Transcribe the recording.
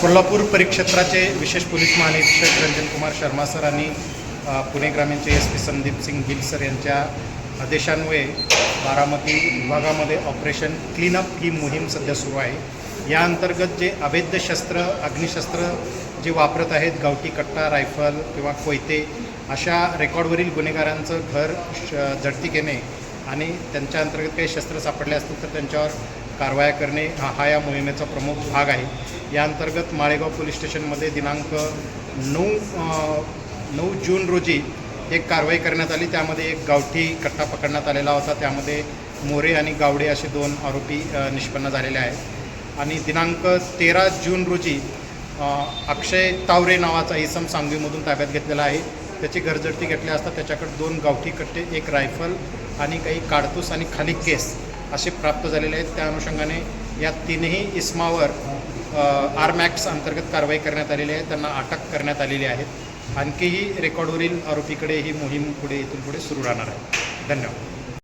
कोल्हापूर परिक्षेत्राचे विशेष पोलीस महानिरीक्षक रंजनकुमार शर्मा सर आणि पुणे ग्रामीणचे SP संदीप सिंग गिल सर यांच्या आदेशान्वये बारामती विभागामध्ये ऑपरेशन क्लीनअप ही मोहीम सध्या सुरू आहे। या अंतर्गत जे अवैध शस्त्र अग्निशस्त्र जे वापरत आहेत, गावठी कट्टा, रायफल किंवा कोयते, अशा रेकॉर्डवरील गुन्हेगारांचं घर झडती घेणे आणि त्यांच्या अंतर्गत काही शस्त्र सापडले असतील तर त्यांच्यावर कारवाया करणे हा या मोहिमेचा प्रमुख भाग आहे। या अंतर्गत माळेगाव पोलीस स्टेशनमध्ये दिनांक 9 जून रोजी एक कारवाई करण्यात आली। त्यामध्ये एक गावठी कट्टा पकडण्यात आलेला होता। त्यामध्ये मोरे आणि गावडे असे 2 आरोपी निष्पन्न झालेले आहेत। आणि दिनांक 13 जून रोजी अक्षय तावरे नावाचा इसम सांगवीमधून ताब्यात घेतलेला आहे। त्याची घरझडती घेतली असता त्याच्याकडे 2 गावठी कट्टे, एक रायफल आणि काही काडतूस आणि खाली केस असे प्राप्त झालेले आहेत। त्या अनुषंगाने या 3ही इसमावर आर्मॅक्ट्स अंतर्गत कारवाई करण्यात आलेली आहे, त्यांना अटक करण्यात आलेली आहे। आणखीही रेकॉर्डवरील आरोपीकडे ही मोहीम इथून पुढे सुरू राहणार आहे। धन्यवाद।